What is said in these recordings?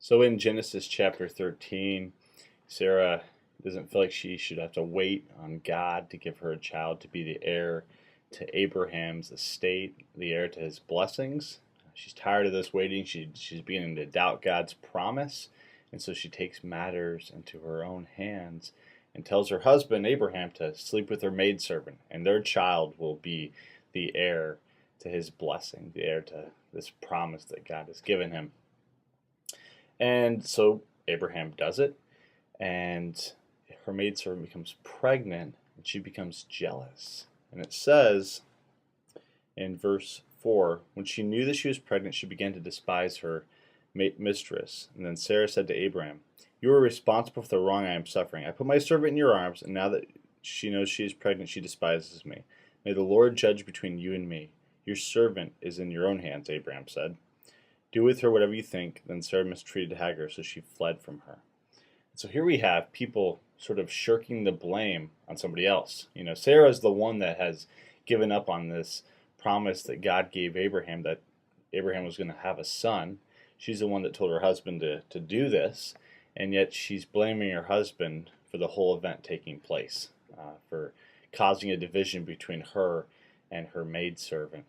So in Genesis chapter 13, Sarah doesn't feel like she should have to wait on God to give her a child to be the heir to Abraham's estate, the heir to his blessings. She's tired of this waiting. She's beginning to doubt God's promise. And so she takes matters into her own hands and tells her husband, Abraham, to sleep with her maidservant, and their child will be the heir to his blessing, the heir to this promise that God has given him. And so Abraham does it, and her maidservant becomes pregnant, and she becomes jealous. And it says in verse 4, when she knew that she was pregnant, she began to despise her mistress. And then Sarah said to Abraham, "You are responsible for the wrong I am suffering. I put my servant in your arms, and now that she knows she is pregnant, she despises me. May the Lord judge between you and me. Your servant is in your own hands," Abraham said. "Do with her whatever you think." Then Sarah mistreated Hagar, so she fled from her. So here we have people sort of shirking the blame on somebody else. Sarah is the one that has given up on this promise that God gave Abraham, that Abraham was going to have a son. She's the one that told her husband to do this, and yet she's blaming her husband for the whole event taking place, for causing a division between her and her maidservant.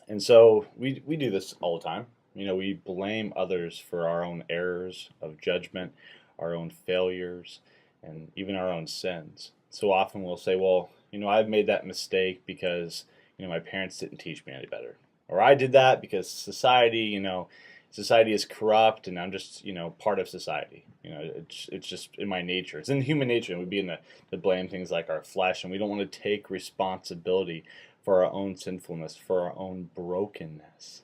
And so we do this all the time. We blame others for our own errors of judgment, our own failures, and even our own sins. So often we'll say, well, I've made that mistake because, my parents didn't teach me any better. Or I did that because society is corrupt and I'm just, part of society. It's just in my nature. It's in human nature. And we'd be to blame things like our flesh, and we don't want to take responsibility for our own sinfulness, for our own brokenness.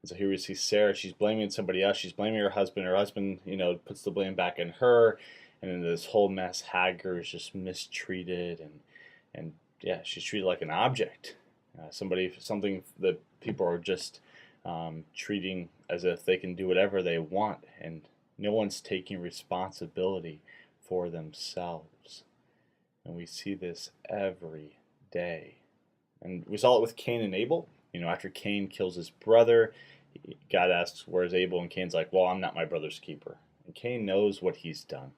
And so here we see Sarah, she's blaming somebody else. She's blaming her husband. Her husband, puts the blame back on her. And in this whole mess, Hagar is just mistreated. And yeah, she's treated like an object. Something that people are just treating as if they can do whatever they want. And no one's taking responsibility for themselves. And we see this every day. And we saw it with Cain and Abel. After Cain kills his brother, God asks, "Where's Abel?" And Cain's like, "Well, I'm not my brother's keeper." And Cain knows what he's done,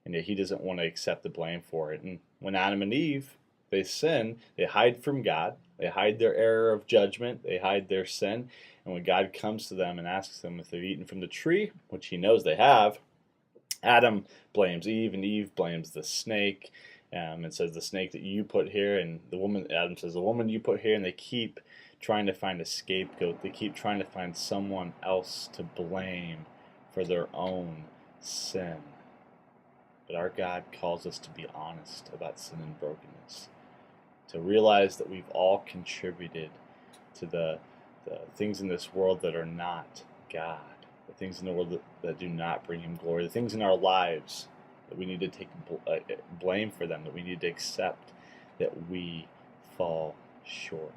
and yet he doesn't want to accept the blame for it. And when Adam and Eve, they sin, they hide from God. They hide their error of judgment. They hide their sin. And when God comes to them and asks them if they've eaten from the tree, which he knows they have, Adam blames Eve, and Eve blames the snake. And says, "The snake that you put here," and Adam says, "The woman you put here," and they keep trying to find a scapegoat. They keep trying to find someone else to blame for their own sin. But our God calls us to be honest about sin and brokenness, to realize that we've all contributed to the things in this world that are not God, the things in the world that do not bring him glory, the things in our lives that we need to take blame for them, that we need to accept that we fall short.